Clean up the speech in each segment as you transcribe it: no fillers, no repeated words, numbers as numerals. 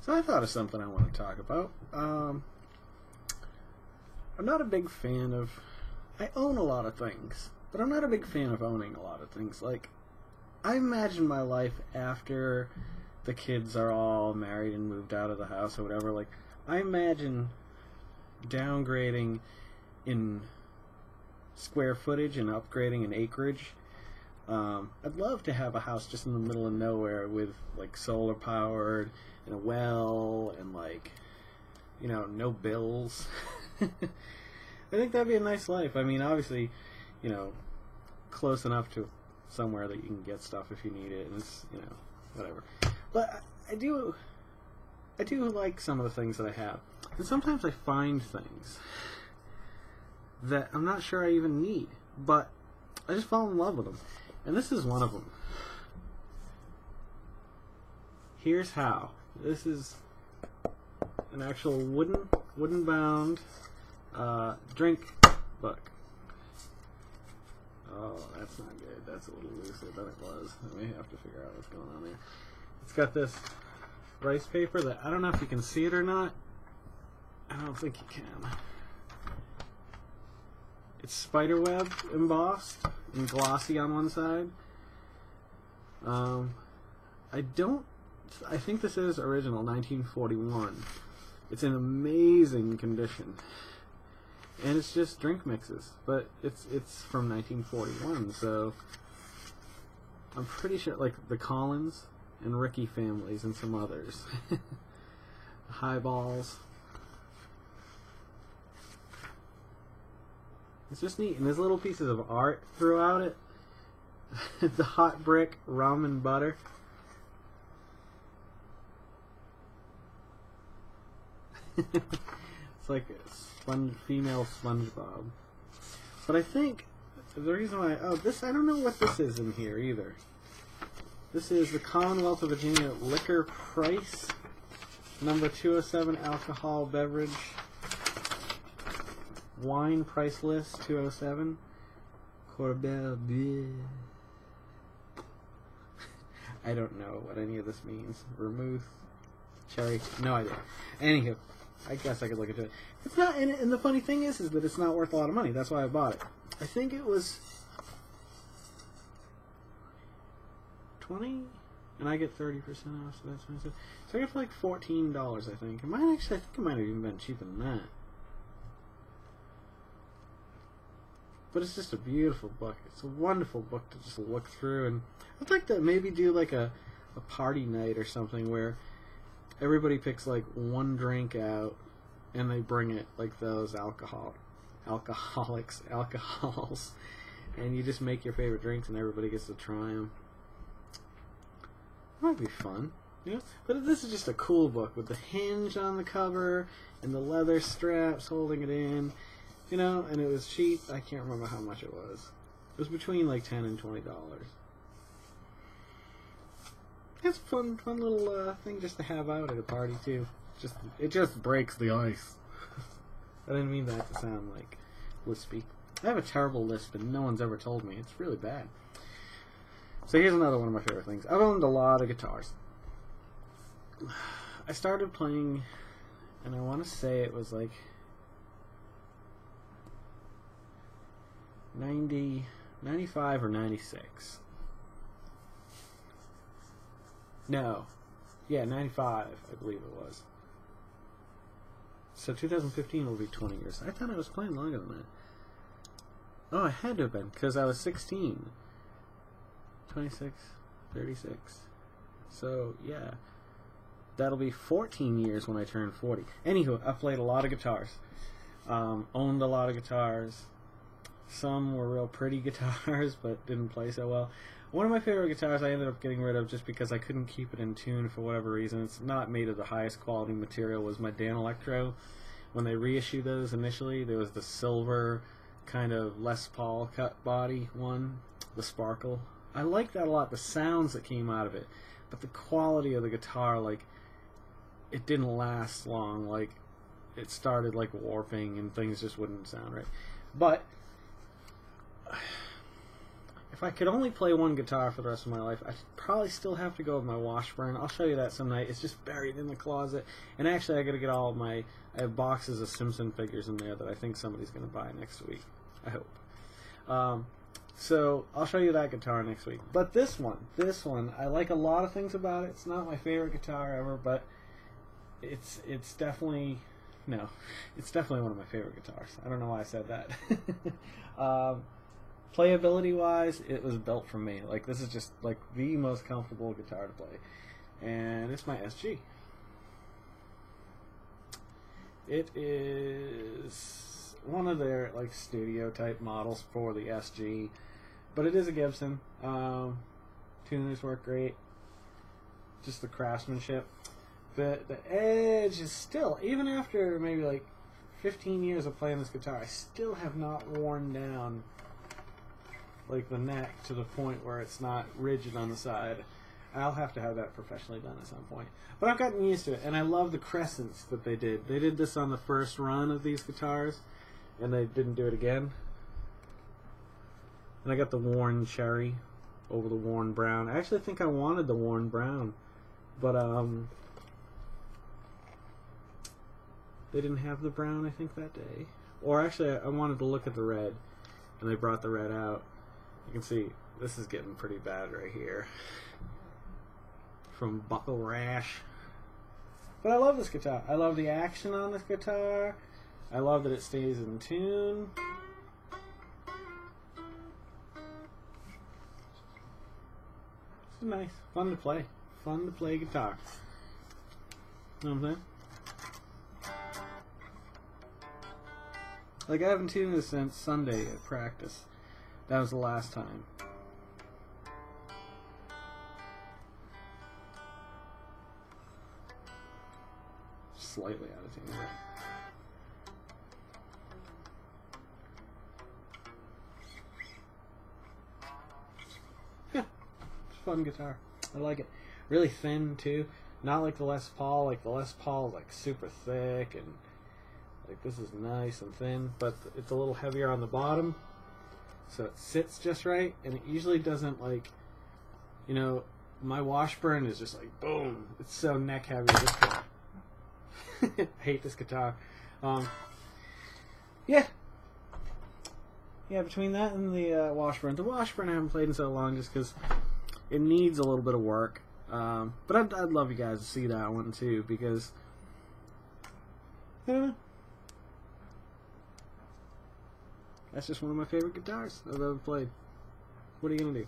So I thought of something I want to talk about. I'm not a big fan of... I own a lot of things, but I'm not a big fan of owning a lot of things. Like, I imagine my life after the kids are all married and moved out of the house or whatever. Like, I imagine downgrading in square footage and upgrading in acreage. I'd love to have a house just in the middle of nowhere with, like, solar powered and a well and, like, you know, no bills. I think that'd be a nice life. I mean, obviously, you know, close enough to somewhere that you can get stuff if you need it, and it's, you know, whatever. But I do like some of the things that I have. And sometimes I find things that I'm not sure I even need, but I just fall in love with them. And this is one of them. Here's how. This is an actual wooden bound drink book. Oh, that's not good. That's a little looser than it was. I may have to figure out what's going on there. It's got this rice paper that I don't know if you can see it or not. I don't think you can. It's spiderweb embossed and glossy on one side. I think this is original, 1941. It's in amazing condition. And it's just drink mixes, but it's from 1941, so I'm pretty sure, like, the Collins and Ricky families and some others. Highballs. It's just neat, and there's little pieces of art throughout it. The hot brick rum and butter. It's like a female SpongeBob. But I think the reason why... Oh, this... I don't know what this is in here either. This is the Commonwealth of Virginia Liquor Price. Number 207 alcohol beverage. Wine price list 207. Corbel Bleu. I don't know what any of this means. Vermouth. Cherry. No idea. Anywho. I guess I could look into it. It's not, and the funny thing is that it's not worth a lot of money. That's why I bought it. I think it was 20, and I get 30% off, so that's nice. So I got it for like $14, I think. I think it might have even been cheaper than that. But it's just a beautiful book. It's a wonderful book to just look through, and I'd like to maybe do like a party night or something where everybody picks like one drink out, and they bring it, like those alcohols, and you just make your favorite drinks, and everybody gets to try them. Might be fun, you know. But this is just a cool book with the hinge on the cover and the leather straps holding it in, you know. And it was cheap. I can't remember how much it was. It was between like $10 and $20. It's a fun little thing just to have out at a party too. It just breaks the ice. I didn't mean that to sound like lispy. I have a terrible lisp, and no one's ever told me. It's really bad. So here's another one of my favorite things. I've owned a lot of guitars. I started playing, and I want to say it was like 95 or 96. No. Yeah, 95, I believe it was. So 2015 will be 20 years. I thought I was playing longer than that. Oh, I had to have been, because I was 16. 26, 36. So, yeah. That'll be 14 years when I turn 40. Anywho, I've played a lot of guitars. Owned a lot of guitars. Some were real pretty guitars, but didn't play so well. One of my favorite guitars I ended up getting rid of just because I couldn't keep it in tune for whatever reason. It's not made of the highest quality material. Was my Danelectro. When they reissued those initially, there was the silver kind of Les Paul cut body one, the Sparkle. I liked that a lot, the sounds that came out of it. But the quality of the guitar, like, it didn't last long. Like, it started, like, warping and things just wouldn't sound right. But if I could only play one guitar for the rest of my life, I'd probably still have to go with my Washburn. I'll show you that some night. It's just buried in the closet. And actually, I got to get all of my... I have boxes of Simpson figures in there that I think somebody's going to buy next week. I hope. So I'll show you that guitar next week. But this one, I like a lot of things about it. It's not my favorite guitar ever, but it's definitely... No, it's definitely one of my favorite guitars. I don't know why I said that. Playability wise, it was built for me. Like, this is just like the most comfortable guitar to play. And it's my SG. It is one of their like studio type models for the SG. But it is a Gibson. Tuners work great. Just the craftsmanship. The edge is still, even after maybe like 15 years of playing this guitar, I still have not worn down like the neck to the point where it's not rigid on the side. I'll have to have that professionally done at some point. But I've gotten used to it, and I love the crescents that they did. They did this on the first run of these guitars, and they didn't do it again. And I got the worn cherry over the worn brown. I actually think I wanted the worn brown, but they didn't have the brown, I think, that day. Or actually, I wanted to look at the red, and they brought the red out. You can see, this is getting pretty bad right here. From buckle rash. But I love this guitar. I love the action on this guitar. I love that it stays in tune. It's nice. Fun to play. Fun to play guitar. You know what I'm saying? Like, I haven't tuned this since Sunday at practice. That was the last time. Slightly out of tune. Yeah, it's a fun guitar. I like it. Really thin, too. Not like the Les Paul. Like, the Les Paul is, like, super thick and... Like, this is nice and thin, but it's a little heavier on the bottom, so it sits just right, and it usually doesn't, like, you know, my Washburn is just like, boom, it's so neck heavy. I hate this guitar. Yeah, between that and the Washburn I haven't played in so long just because it needs a little bit of work, but I'd love you guys to see that one, too, because, I don't know. That's just one of my favorite guitars I've ever played. What are you going to do?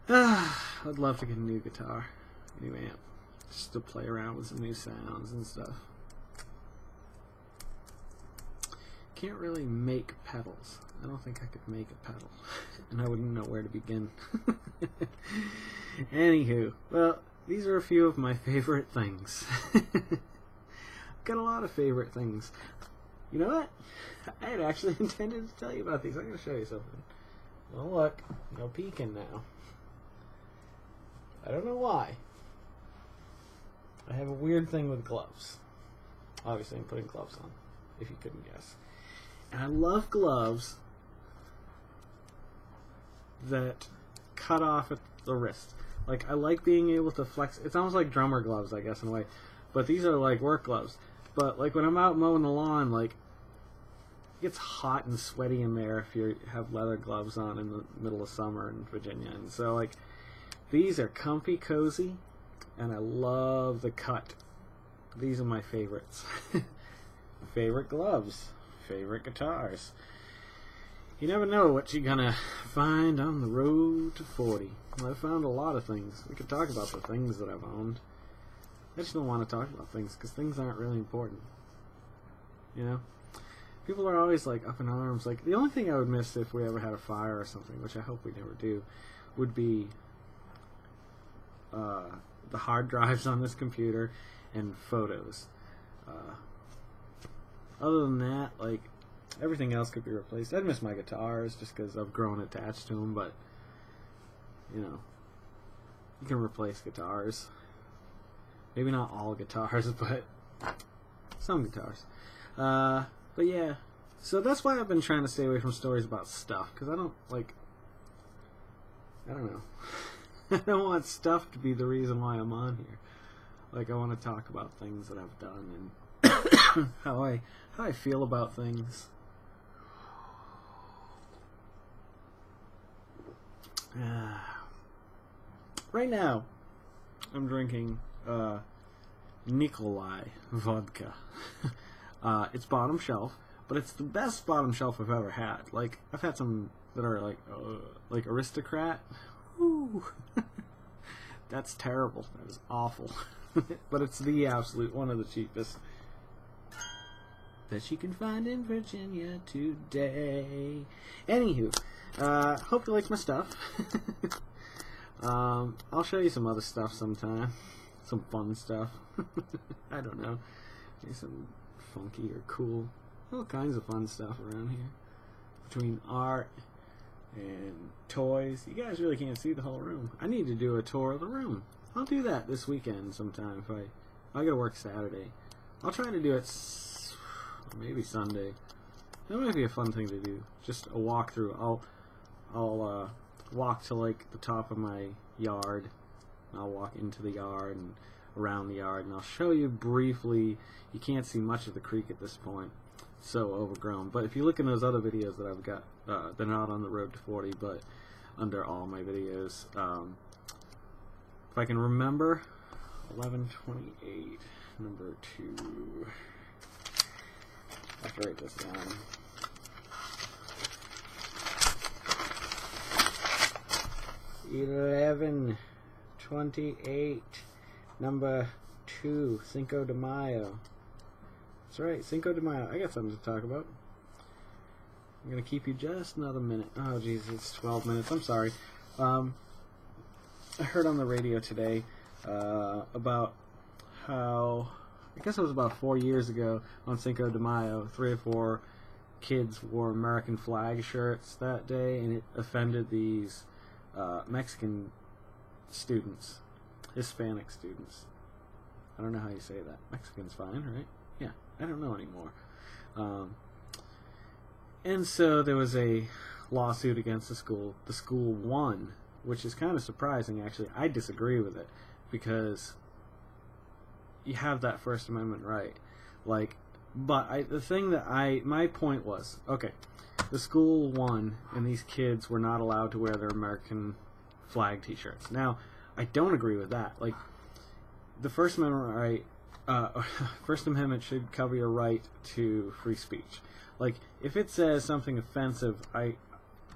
I'd love to get a new guitar, a new amp, just to play around with some new sounds and stuff. Can't really make pedals. I don't think I could make a pedal, and I wouldn't know where to begin. Anywho, well, these are a few of my favorite things. I've got a lot of favorite things. You know what? I had actually intended to tell you about these. I'm going to show you something. Well, look. No peeking now. I don't know why. I have a weird thing with gloves. Obviously, I'm putting gloves on, if you couldn't guess. And I love gloves that cut off at the wrist. Like, I like being able to flex. It's almost like drummer gloves, I guess, in a way. But these are like work gloves. But, like, when I'm out mowing the lawn, like, it gets hot and sweaty in there if you have leather gloves on in the middle of summer in Virginia. And so, like, these are comfy, cozy, and I love the cut. These are my favorites. Favorite gloves. Favorite guitars. You never know what you're gonna find on the road to 40. Well, I found a lot of things. We could talk about the things that I've owned. I just don't want to talk about things because things aren't really important. You know? People are always like up in arms. Like, the only thing I would miss if we ever had a fire or something, which I hope we never do, would be the hard drives on this computer and photos. Other than that, like, everything else could be replaced. I'd miss my guitars just because I've grown attached to them, but, you know, you can replace guitars. Maybe not all guitars, but some guitars. But yeah, so that's why I've been trying to stay away from stories about stuff, because I don't, like, I don't know. I don't want stuff to be the reason why I'm on here. Like, I want to talk about things that I've done and how I feel about things. Right now, I'm drinking Nikolai vodka. It's bottom shelf, but it's the best bottom shelf I've ever had. Like, I've had some that are like Aristocrat. Woo. That's terrible. That is awful. But it's the absolute one of the cheapest that you can find in Virginia today. Anywho, hope you like my stuff. I'll show you some other stuff sometime. Some fun stuff. I don't know. Maybe some funky or cool. All kinds of fun stuff around here. Between art and toys. You guys really can't see the whole room. I need to do a tour of the room. I'll do that this weekend sometime. If I gotta work Saturday. I'll try to do it maybe Sunday. That might be a fun thing to do. Just a walkthrough. I'll walk to like the top of my yard. I'll walk into the yard and around the yard, and I'll show you briefly. You can't see much of the creek at this point. So overgrown. But if you look in those other videos that I've got, they're not on the road to 40, but under all my videos. If I can remember, 1128, number 2. I have to write this down. $11.28, number 2, Cinco de Mayo. That's right, Cinco de Mayo. I got something to talk about. I'm gonna keep you just another minute. Oh, jeez, it's 12 minutes. I'm sorry. I heard on the radio today about how, I guess it was about 4 years ago on Cinco de Mayo, 3 or 4 kids wore American flag shirts that day, and it offended these Mexican students, Hispanic students. I don't know how you say that. Mexican's fine, right? Yeah, I don't know anymore. And so there was a lawsuit against the school. The school won, which is kind of surprising, actually. I disagree with it, because you have that First Amendment right. Like, but my point was, okay, the school won, and these kids were not allowed to wear their American flag t-shirts. Now, I don't agree with that. Like, the First Amendment right, First Amendment should cover your right to free speech. Like, if it says something offensive,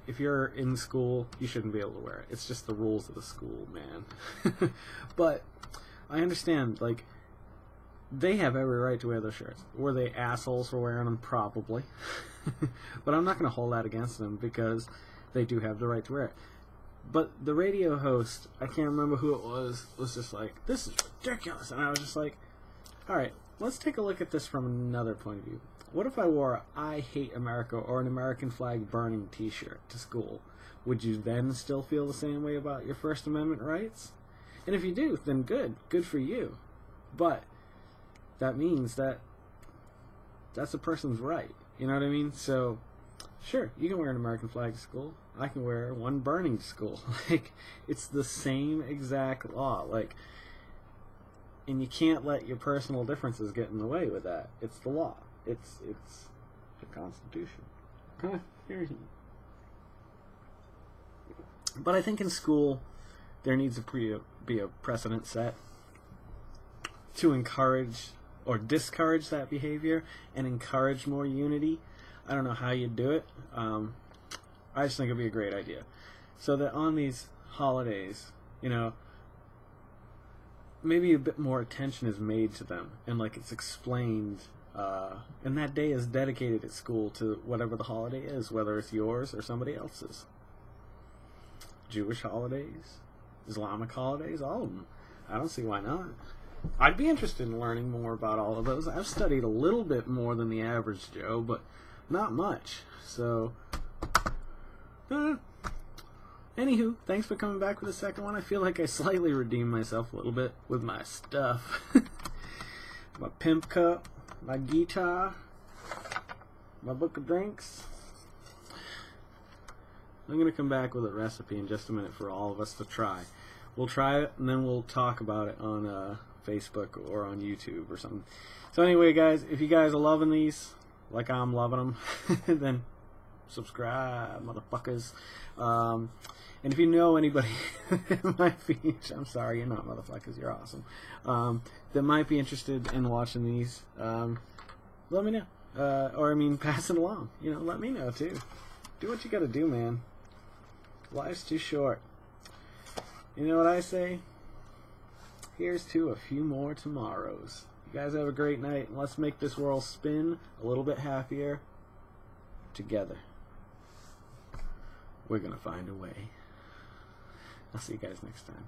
if you're in school, you shouldn't be able to wear it. It's just the rules of the school, man. But I understand, like, they have every right to wear those shirts. Were they assholes for wearing them? Probably. But I'm not going to hold that against them, because they do have the right to wear it. But the radio host, I can't remember who it was just like, this is ridiculous. And I was just like, alright, let's take a look at this from another point of view. What if I wore a I Hate America or an American flag burning t-shirt to school? Would you then still feel the same way about your First Amendment rights? And if you do, then good. Good for you. But that means that that's a person's right. You know what I mean? So, sure, you can wear an American flag to school. I can wear one burning to school. Like, it's the same exact law. Like, and you can't let your personal differences get in the way with that. It's the law. It's the Constitution. But I think in school, there needs to be a precedent set to encourage or discourage that behavior and encourage more unity. I don't know how you'd do it. I just think it'd be a great idea. So that on these holidays, you know, maybe a bit more attention is made to them, and like it's explained, and that day is dedicated at school to whatever the holiday is, whether it's yours or somebody else's. Jewish holidays, Islamic holidays, all of them. I don't see why not. I'd be interested in learning more about all of those. I've studied a little bit more than the average Joe, but not much. So, anywho, thanks for coming back with the second one. I feel like I slightly redeemed myself a little bit with my stuff. My pimp cup, my guitar, my book of drinks. I'm gonna come back with a recipe in just a minute for all of us to try. We'll try it, and then we'll talk about it on Facebook or on YouTube or something. So anyway, guys, if you guys are loving these, like I'm loving them, then subscribe, motherfuckers. And if you know anybody that might be, I'm sorry, you're not motherfuckers, you're awesome, that might be interested in watching these, let me know. Or, I mean, pass it along. You know, let me know, too. Do what you gotta do, man. Life's too short. You know what I say? Here's to a few more tomorrows. You guys have a great night, and let's make this world spin a little bit happier together. We're gonna find a way. I'll see you guys next time.